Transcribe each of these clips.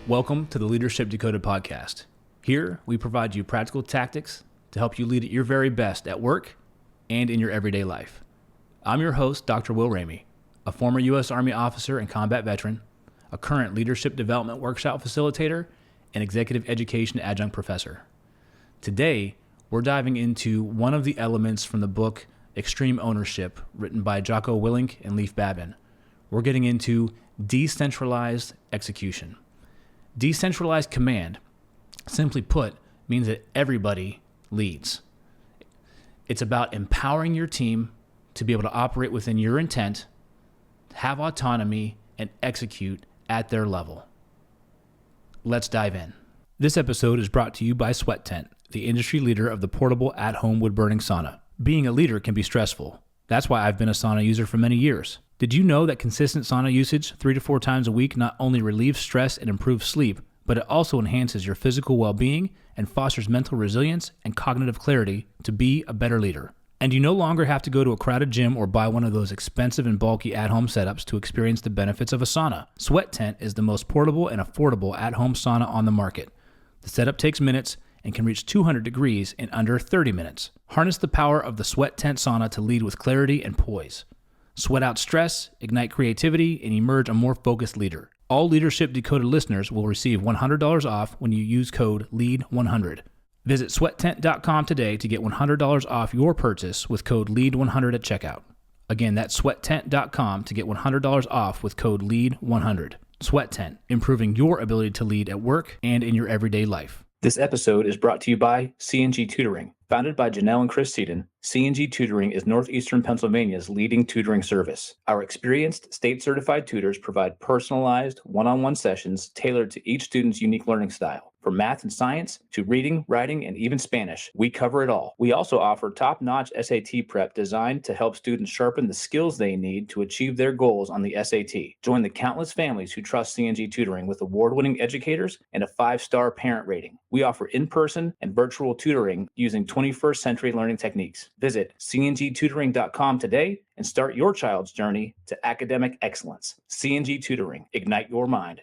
Welcome to the Leadership Decoded podcast. Here, we provide you practical tactics to help you lead at your very best at work and in your everyday life. I'm your host, Dr. Will Ramey, a former U.S. Army officer and combat veteran, a current leadership development workshop facilitator, and executive education adjunct professor. Today, we're diving into one of the elements from the book Extreme Ownership, written by Jocko, Willink, and Leif Babin. We're getting into Decentralized Execution. Decentralized command, simply put, means that everybody leads. It's about empowering your team to be able to operate within your intent, have autonomy, and execute at their level. Let's dive in. This episode is brought to you by Sweat Tent, the industry leader of the portable at-home wood-burning sauna. Being a leader can be stressful. That's why I've been a sauna user for many years. Did you know that consistent sauna usage 3 to 4 times a week not only relieves stress and improves sleep, but it also enhances your physical well-being and fosters mental resilience and cognitive clarity to be a better leader? And you no longer have to go to a crowded gym or buy one of those expensive and bulky at-home setups to experience the benefits of a sauna. Sweat Tent is the most portable and affordable at-home sauna on the market. The setup takes minutes and can reach 200 degrees in under 30 minutes. Harness the power of the Sweat Tent sauna to lead with clarity and poise. Sweat out stress, ignite creativity, and emerge a more focused leader. All Leadership Decoded listeners will receive $100 off when you use code LEAD100. Visit sweattent.com today to get $100 off your purchase with code LEAD100 at checkout. Again, that's sweattent.com to get $100 off with code LEAD100. Sweat Tent, improving your ability to lead at work and in your everyday life. This episode is brought to you by C&G Tutoring. Founded by Janelle and Chris Seaton, C&G Tutoring is Northeastern Pennsylvania's leading tutoring service. Our experienced, state-certified tutors provide personalized, one-on-one sessions tailored to each student's unique learning style. From math and science to reading, writing, and even Spanish, we cover it all. We also offer top-notch SAT prep designed to help students sharpen the skills they need to achieve their goals on the SAT. Join the countless families who trust C&G Tutoring with award-winning educators and a 5-star parent rating. We offer in-person and virtual tutoring using 21st century learning techniques. Visit cngtutoring.com today and start your child's journey to academic excellence. C&G Tutoring, ignite your mind.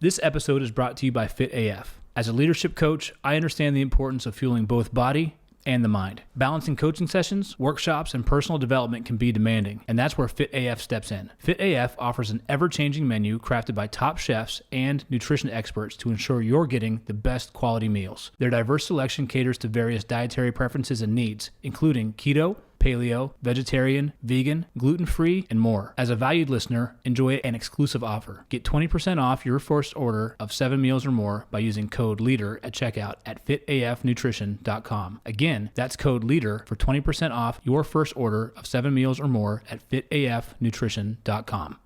This episode is brought to you by Fit AF. As a leadership coach, I understand the importance of fueling both body and the mind. Balancing coaching sessions, workshops, and personal development can be demanding, and that's where Fit AF steps in. Fit AF offers an ever-changing menu crafted by top chefs and nutrition experts to ensure you're getting the best quality meals. Their diverse selection caters to various dietary preferences and needs, including keto, paleo, vegetarian, vegan, gluten-free, and more. As a valued listener, enjoy an exclusive offer. Get 20% off your first order of 7 meals or more by using code LEADER at checkout at fitafnutrition.com. Again, that's code LEADER for 20% off your first order of 7 meals or more at fitafnutrition.com.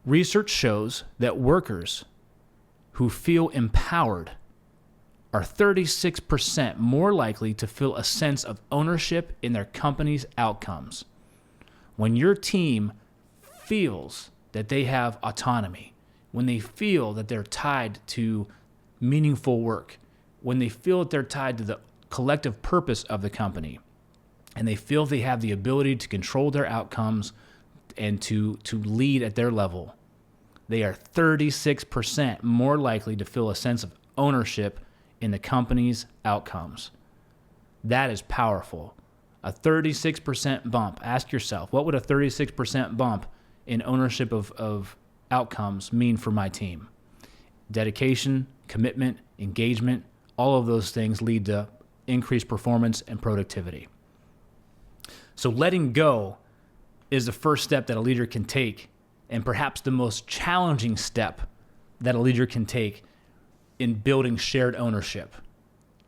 Research shows that workers who feel empowered are 36% more likely to feel a sense of ownership in their company's outcomes. When your team feels that they have autonomy, when they feel that they're tied to meaningful work, when they feel that they're tied to the collective purpose of the company, and they feel they have the ability to control their outcomes and to lead at their level, they are 36% more likely to feel a sense of ownership in the company's outcomes. That is powerful. A 36% bump. Ask yourself, what would a 36% bump in ownership of outcomes mean for my team? Dedication, commitment, engagement, all of those things lead to increased performance and productivity. So letting go is the first step that a leader can take, and perhaps the most challenging step that a leader can take in building shared ownership,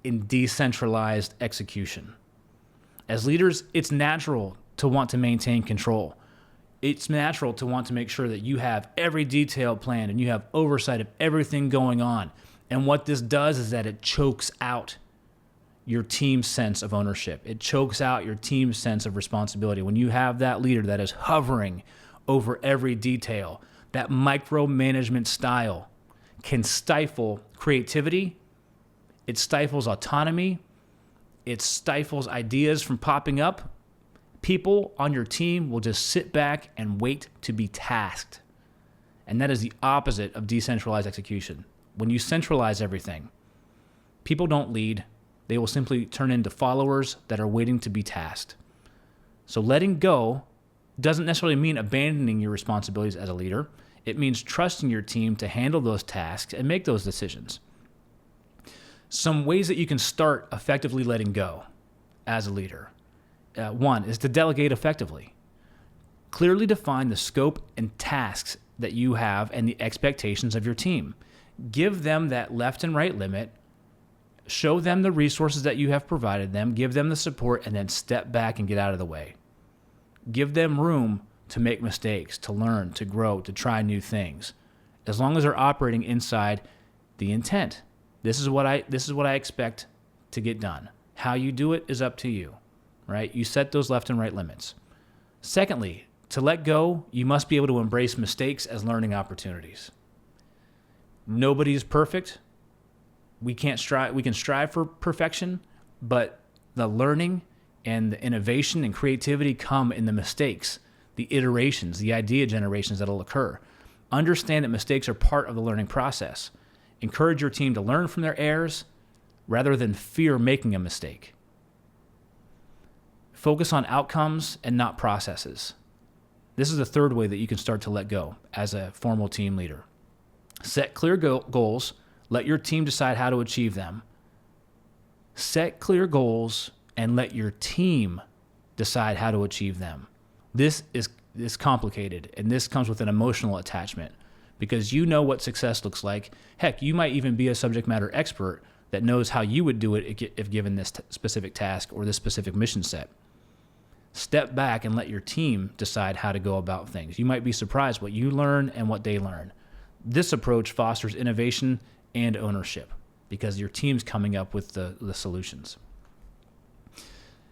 in decentralized execution. As leaders, it's natural to want to maintain control. It's natural to want to make sure that you have every detail planned and you have oversight of everything going on. And what this does is that it chokes out your team's sense of ownership. It chokes out your team's sense of responsibility. When you have that leader that is hovering over every detail, that micromanagement style can stifle creativity, it stifles autonomy, it stifles ideas from popping up. People on your team will just sit back and wait to be tasked. And that is the opposite of decentralized execution. When you centralize everything, people don't lead. They will simply turn into followers that are waiting to be tasked. So letting go doesn't necessarily mean abandoning your responsibilities as a leader. It means trusting your team to handle those tasks and make those decisions. Some ways that you can start effectively letting go as a leader. One is to delegate effectively. Clearly define the scope and tasks that you have and the expectations of your team. Give them that left and right limit. Show them the resources that you have provided them. Give them the support, and then step back and get out of the way. Give them room to make mistakes, to learn, to grow, to try new things, as long as they're operating inside the intent. This is what I expect to get done. How you do it is up to you, right? You set those left and right limits. Secondly, to let go, you must be able to embrace mistakes as learning opportunities. Nobody is perfect. We can strive for perfection, but the learning and the innovation and creativity come in the mistakes, the iterations, the idea generations that'll occur. Understand that mistakes are part of the learning process. Encourage your team to learn from their errors rather than fear making a mistake. Focus on outcomes and not processes. This is the third way that you can start to let go as a formal team leader. Set clear goals. Let your team decide how to achieve them. Set clear goals and let your team decide how to achieve them. This is complicated, and this comes with an emotional attachment because you know what success looks like. Heck, you might even be a subject matter expert that knows how you would do it if given this specific task or this specific mission set. Step back and let your team decide how to go about things. You might be surprised what you learn and what they learn. This approach fosters innovation and ownership because your team's coming up with the solutions.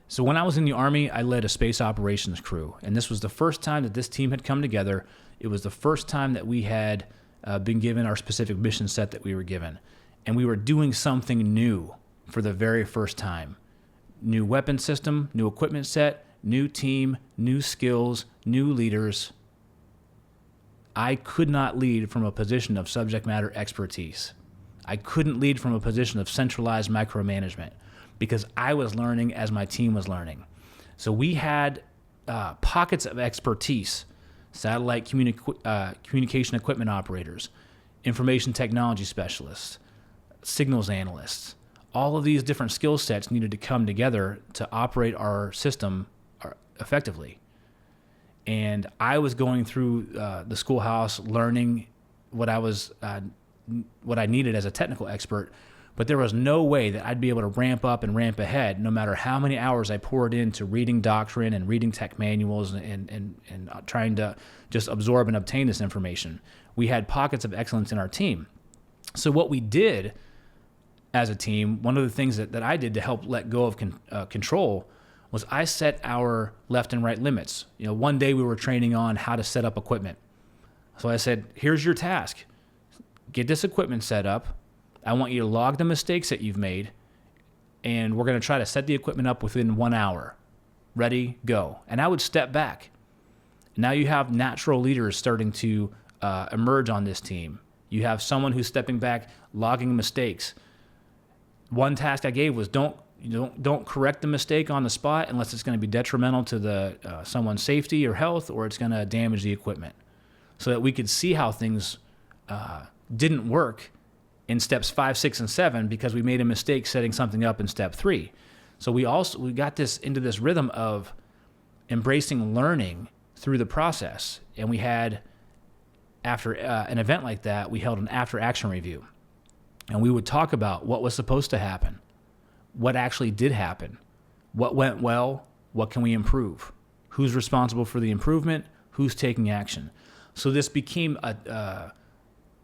So when I was in the Army, I led a space operations crew, and this was the first time that this team had come together. It was the first time that we had been given our specific mission set that we were given, and we were doing something new for the very first time. New weapon system, new equipment set, new team, new skills, new leaders. I could not lead from a position of subject matter expertise. I couldn't lead from a position of centralized micromanagement because I was learning as my team was learning. So we had pockets of expertise, satellite communication equipment operators, information technology specialists, signals analysts. All of these different skill sets needed to come together to operate our system effectively. And I was going through the schoolhouse learning what I needed as a technical expert, but there was no way that I'd be able to ramp up and ramp ahead no matter how many hours I poured into reading doctrine and reading tech manuals and trying to just absorb and obtain this information. We had pockets of excellence in our team. So what we did as a team, one of the things that I did to help let go of control was I set our left and right limits. One day we were training on how to set up equipment. So I said, here's your task. Get this equipment set up. I want you to log the mistakes that you've made, and we're going to try to set the equipment up within 1 hour. Ready, go. And I would step back. Now you have natural leaders starting to emerge on this team. You have someone who's stepping back, logging mistakes. One task I gave was don't correct the mistake on the spot unless it's going to be detrimental to someone's safety or health, or it's going to damage the equipment, so that we could see how things didn't work in steps 5, 6, and 7 because we made a mistake setting something up in step 3. So we got this into this rhythm of embracing learning through the process. And we had, after an event like that, we held an after action review, and we would talk about what was supposed to happen, what actually did happen, what went well, what can we improve, who's responsible for the improvement, who's taking action. So this became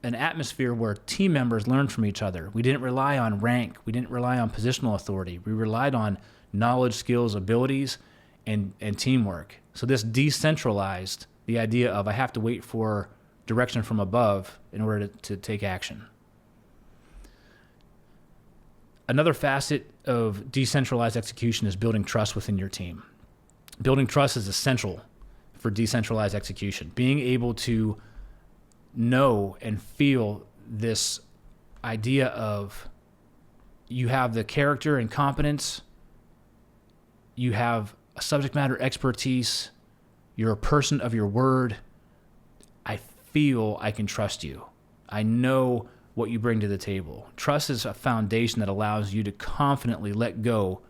an atmosphere where team members learned from each other. We didn't rely on rank. We didn't rely on positional authority. We relied on knowledge, skills, abilities, and teamwork. So this decentralized the idea of I have to wait for direction from above in order to take action. Another facet of decentralized execution is building trust within your team. Building trust is essential for decentralized execution. Being able to know and feel this idea of you have the character and competence, you have a subject matter expertise, you're a person of your word. I feel I can trust you. I know what you bring to the table. Trust is a foundation that allows you to confidently let go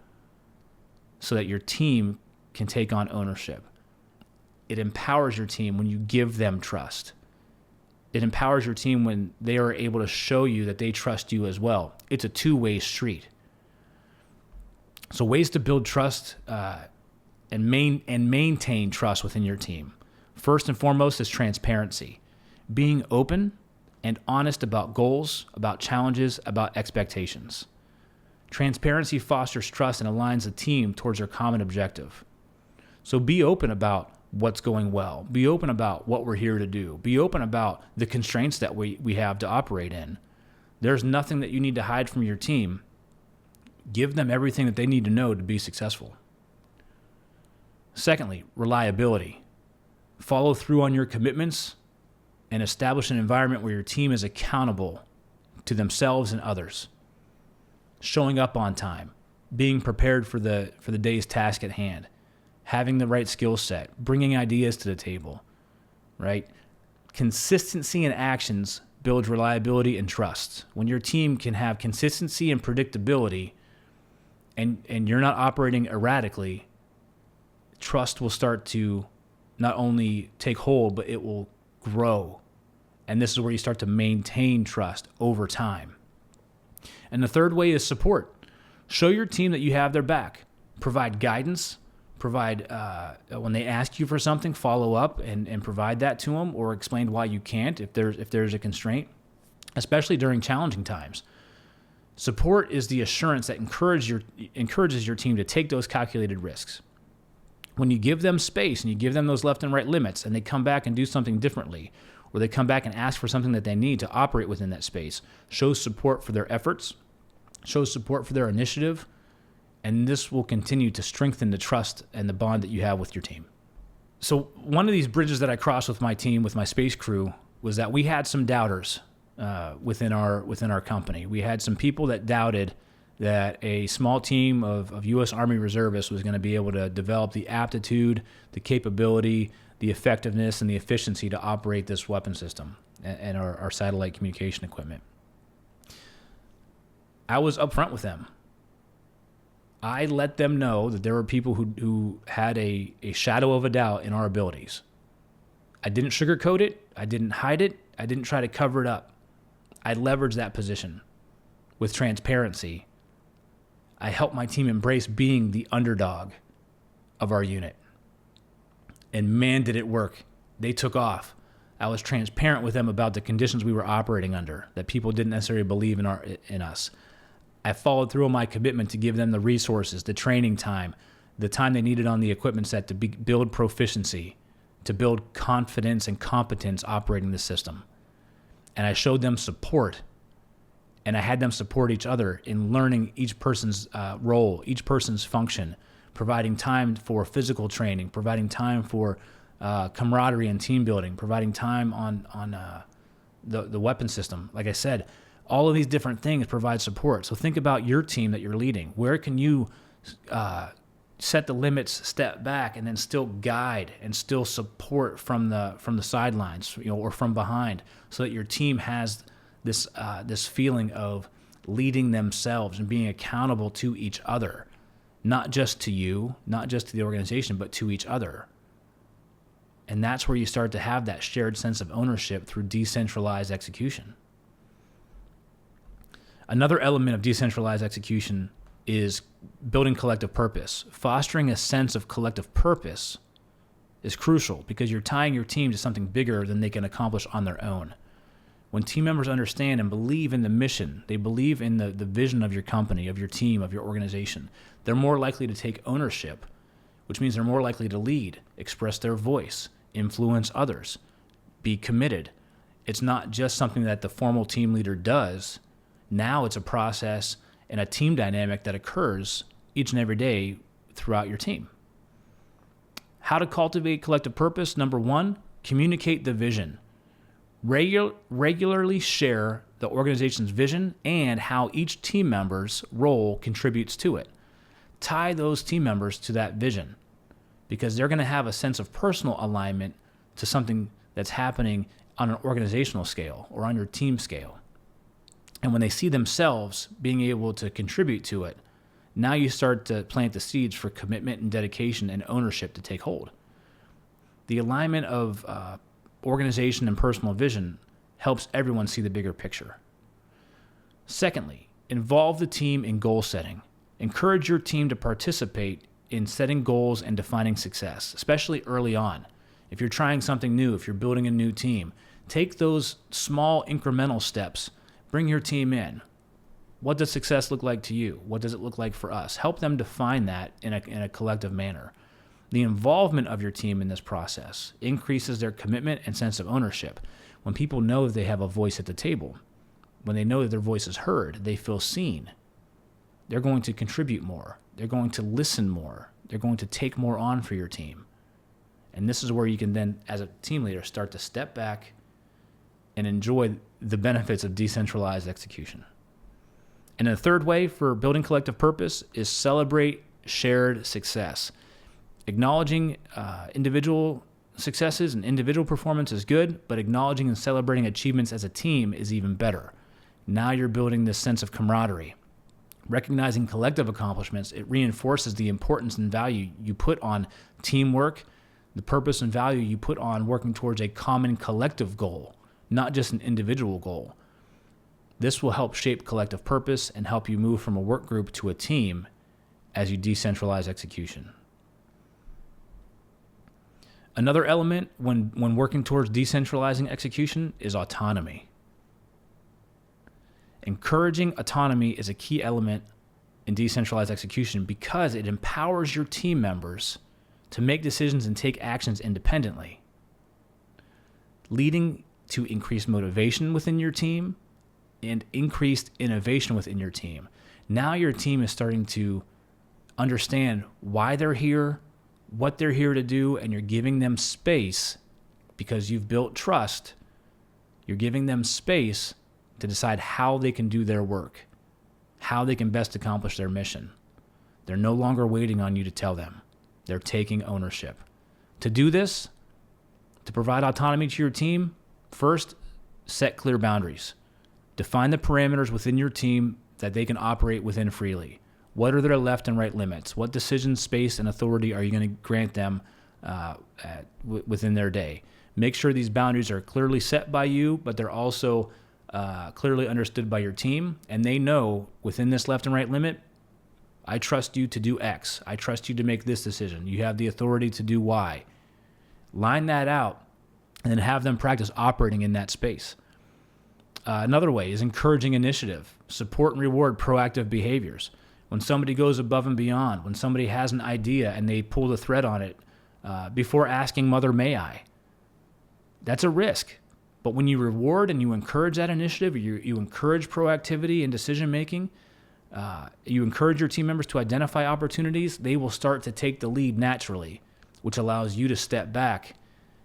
so that your team can take on ownership. It empowers your team when you give them trust. It empowers your team when they are able to show you that they trust you as well. It's a two-way street. So ways to build trust and maintain trust within your team. First and foremost is transparency. Being open and honest about goals, about challenges, about expectations. Transparency fosters trust and aligns the team towards their common objective. So be open about what's going well. Be open about what we're here to do. Be open about the constraints that we have to operate in. There's nothing that you need to hide from your team. Give them everything that they need to know to be successful. Secondly, reliability. Follow through on your commitments and establish an environment where your team is accountable to themselves and others. Showing up on time, being prepared for the day's task at hand, having the right skill set, bringing ideas to the table, right? Consistency in actions builds reliability and trust. When your team can have consistency and predictability and you're not operating erratically, trust will start to not only take hold, but it will grow. And this is where you start to maintain trust over time. And the third way is support. Show your team that you have their back. Provide guidance. Provide, when they ask you for something, follow up and provide that to them, or explain why you can't if there's a constraint, especially during challenging times. Support is the assurance that encourages your team to take those calculated risks. When you give them space and you give them those left and right limits and they come back and do something differently, or they come back and ask for something that they need to operate within that space, show support for their efforts, show support for their initiative, and this will continue to strengthen the trust and the bond that you have with your team. So one of these bridges that I crossed with my team, with my space crew, was that we had some doubters within our company. We had some people that doubted that a small team of U.S. Army reservists was going to be able to develop the aptitude, the capability, the effectiveness, and the efficiency to operate this weapon system and our satellite communication equipment. I was upfront with them. I let them know that there were people who had a shadow of a doubt in our abilities. I didn't sugarcoat it. I didn't hide it. I didn't try to cover it up. I leveraged that position with transparency. I helped my team embrace being the underdog of our unit. And man, did it work. They took off. I was transparent with them about the conditions we were operating under, that people didn't necessarily believe in us. I followed through on my commitment to give them the resources, the training time, the time they needed on the equipment set to build proficiency, to build confidence and competence operating the system. And I showed them support, and I had them support each other in learning each person's role, each person's function, providing time for physical training, providing time for camaraderie and team building, providing time on the weapon system. Like I said, all of these different things provide support. So think about your team that you're leading. Where can you set the limits, step back, and then still guide and still support from the sidelines, or from behind, so that your team has this feeling of leading themselves and being accountable to each other, not just to you, not just to the organization, but to each other. And that's where you start to have that shared sense of ownership through decentralized execution. Another element of decentralized execution is building collective purpose. Fostering a sense of collective purpose is crucial because you're tying your team to something bigger than they can accomplish on their own. When team members understand and believe in the mission, they believe in the vision of your company, of your team, of your organization, they're more likely to take ownership, which means they're more likely to lead, express their voice, influence others, be committed. It's not just something that the formal team leader does. Now it's a process and a team dynamic that occurs each and every day throughout your team. How to cultivate collective purpose? Number one, communicate the vision. Regularly share the organization's vision and how each team member's role contributes to it. Tie those team members to that vision because they're going to have a sense of personal alignment to something that's happening on an organizational scale or on your team scale. And when they see themselves being able to contribute to it, now you start to plant the seeds for commitment and dedication and ownership to take hold. The alignment of organization and personal vision helps everyone see the bigger picture. Secondly, involve the team in goal setting. Encourage your team to participate in setting goals and defining success, especially early on. If you're trying something new, if you're building a new team, take those small incremental steps. Bring your team in. What does success look like to you? What does it look like for us? Help them define that in a collective manner. The involvement of your team in this process increases their commitment and sense of ownership. When people know that they have a voice at the table, when they know that their voice is heard, they feel seen. They're going to contribute more. They're going to listen more. They're going to take more on for your team. And this is where you can then, as a team leader, start to step back and enjoy the benefits of decentralized execution. And a third way for building collective purpose is celebrate shared success. Acknowledging individual successes and individual performance is good, but acknowledging and celebrating achievements as a team is even better. Now you're building this sense of camaraderie. Recognizing collective accomplishments, it reinforces the importance and value you put on teamwork, the purpose and value you put on working towards a common collective goal, not just an individual goal. This will help shape collective purpose and help you move from a work group to a team as you decentralize execution. Another element when working towards decentralizing execution is autonomy. Encouraging autonomy is a key element in decentralized execution because it empowers your team members to make decisions and take actions independently, leading to increased motivation within your team and increased innovation within your team. Now your team is starting to understand why they're here, what they're here to do, and you're giving them space because you've built trust. You're giving them space to decide how they can do their work, how they can best accomplish their mission. They're no longer waiting on you to tell them. They're taking ownership. To do this, to provide autonomy to your team, first, set clear boundaries. Define the parameters within your team that they can operate within freely. What are their left and right limits? What decision, space, and authority are you going to grant them within their day? Make sure these boundaries are clearly set by you, but they're also clearly understood by your team, and they know within this left and right limit, I trust you to do X. I trust you to make this decision. You have the authority to do Y. Line that out and then have them practice operating in that space. Another way is encouraging initiative. Support and reward proactive behaviors. When somebody goes above and beyond, when somebody has an idea and they pull the thread on it before asking, Mother, may I? That's a risk. But when you reward and you encourage that initiative, you encourage proactivity and decision-making, you encourage your team members to identify opportunities, they will start to take the lead naturally, which allows you to step back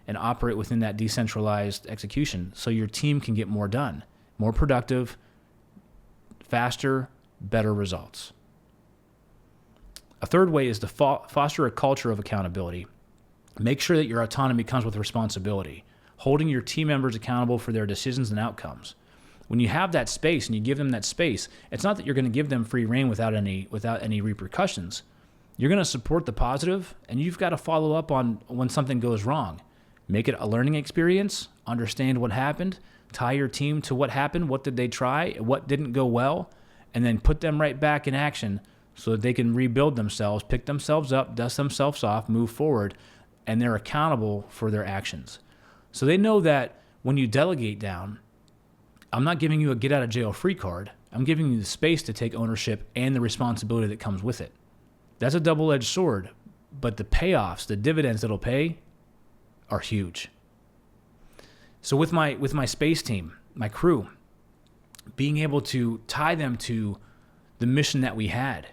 and operate within that decentralized execution so your team can get more done, more productive, faster, better results. A third way is to foster a culture of accountability. Make sure that your autonomy comes with responsibility, holding your team members accountable for their decisions and outcomes. When you have that space and you give them that space, it's not that you're going to give them free rein without any repercussions. You're going to support the positive, and you've got to follow up on when something goes wrong. Make it a learning experience, understand what happened, tie your team to what happened, what did they try, what didn't go well, and then put them right back in action so that they can rebuild themselves, pick themselves up, dust themselves off, move forward, and they're accountable for their actions. So they know that when you delegate down, I'm not giving you a get-out-of-jail-free card. I'm giving you the space to take ownership and the responsibility that comes with it. That's a double-edged sword, but the payoffs, the dividends it'll pay are huge. So with my space team, my crew, being able to tie them to the mission that we had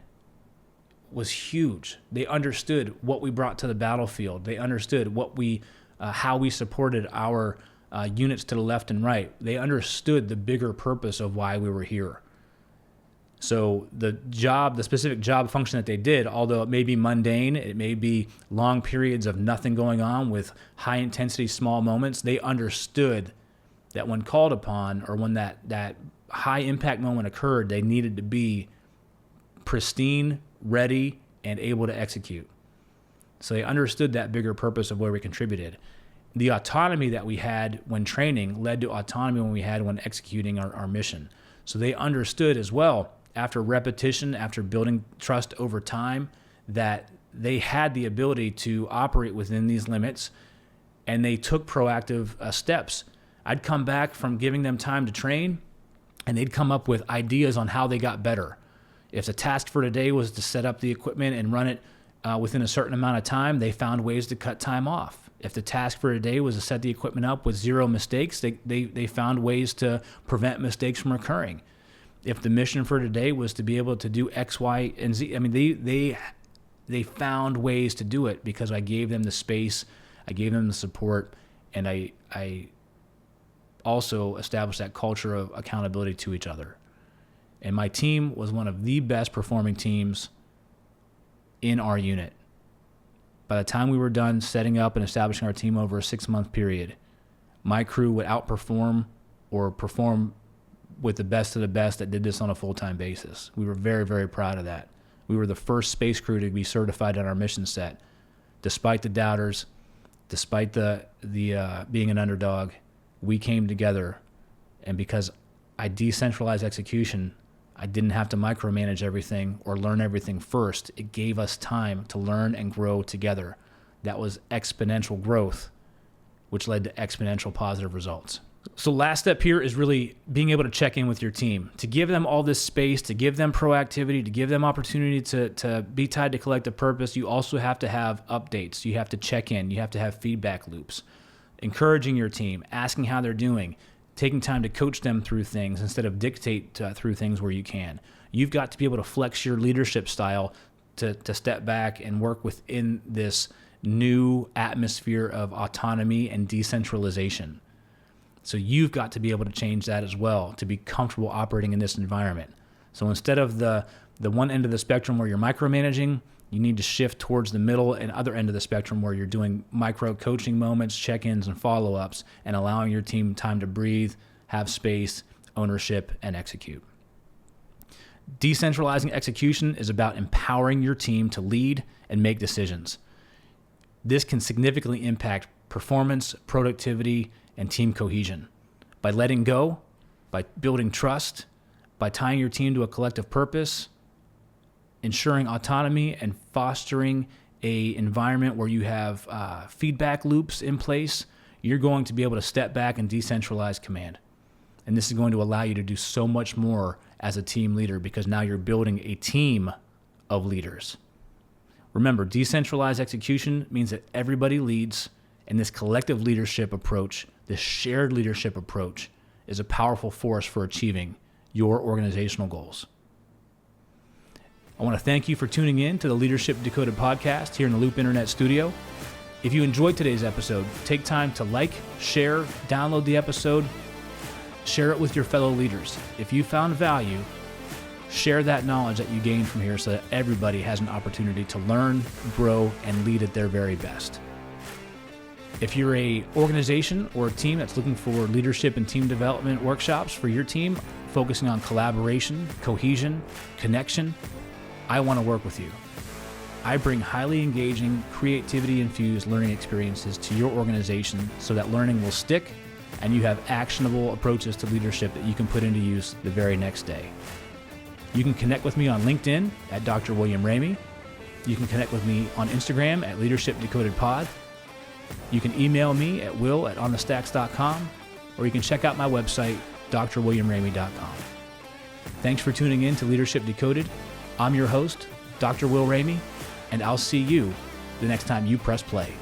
was huge. They understood what we brought to the battlefield. They understood what how we supported our units to the left and right. They understood the bigger purpose of why we were here. So the specific job function that they did, although it may be mundane, it may be long periods of nothing going on with high intensity, small moments, they understood that when called upon, or when that high impact moment occurred, they needed to be pristine, ready, and able to execute. So they understood that bigger purpose of where we contributed. The autonomy that we had when training led to autonomy when we had when executing our mission. So they understood as well, after repetition, after building trust over time, that they had the ability to operate within these limits, and they took proactive steps. I'd come back from giving them time to train, and they'd come up with ideas on how they got better. If the task for today was to set up the equipment and run it within a certain amount of time, they found ways to cut time off. If the task for today was to set the equipment up with zero mistakes, they found ways to prevent mistakes from occurring. If the mission for today was to be able to do X, Y, and Z, I mean, they found ways to do it because I gave them the space, I gave them the support, and I also established that culture of accountability to each other. And my team was one of the best performing teams in our unit. By the time we were done setting up and establishing our team over a 6-month period, my crew would outperform or perform with the best of the best that did this on a full-time basis. We were very, very proud of that. We were the first space crew to be certified on our mission set. Despite the doubters, despite the being an underdog, we came together, and because I decentralized execution, I didn't have to micromanage everything or learn everything first. It gave us time to learn and grow together. That was exponential growth, which led to exponential positive results. So last step here is really being able to check in with your team, to give them all this space, to give them proactivity, to give them opportunity to be tied to collective purpose. You also have to have updates. You have to check in. You have to have feedback loops, encouraging your team, asking how they're doing, taking time to coach them through things instead of dictate through things where you can. You've got to be able to flex your leadership style to step back and work within this new atmosphere of autonomy and decentralization. So you've got to be able to change that as well to be comfortable operating in this environment. So instead of the one end of the spectrum where you're micromanaging, you need to shift towards the middle and other end of the spectrum where you're doing micro coaching moments, check-ins, and follow-ups, and allowing your team time to breathe, have space, ownership, and execute. Decentralizing execution is about empowering your team to lead and make decisions. This can significantly impact performance, productivity, and team cohesion. By letting go, by building trust, by tying your team to a collective purpose, ensuring autonomy, and fostering an environment where you have feedback loops in place, you're going to be able to step back and decentralize command. And this is going to allow you to do so much more as a team leader because now you're building a team of leaders. Remember, decentralized execution means that everybody leads, and this collective leadership approach, this shared leadership approach, is a powerful force for achieving your organizational goals. I want to thank you for tuning in to the Leadership Decoded podcast here in the Loop Internet Studio. If you enjoyed today's episode, take time to like, share, download the episode, share it with your fellow leaders. If you found value, share that knowledge that you gained from here so that everybody has an opportunity to learn, grow, and lead at their very best. If you're an organization or a team that's looking for leadership and team development workshops for your team, focusing on collaboration, cohesion, connection, I want to work with you. I bring highly engaging, creativity-infused learning experiences to your organization so that learning will stick and you have actionable approaches to leadership that you can put into use the very next day. You can connect with me on LinkedIn at Dr. William Ramey. You can connect with me on Instagram at Leadership Decoded Pod. You can email me at will@OnTheStacks.com, or you can check out my website, drwilliamramey.com. Thanks for tuning in to Leadership Decoded. I'm your host, Dr. Will Ramey, and I'll see you the next time you press play.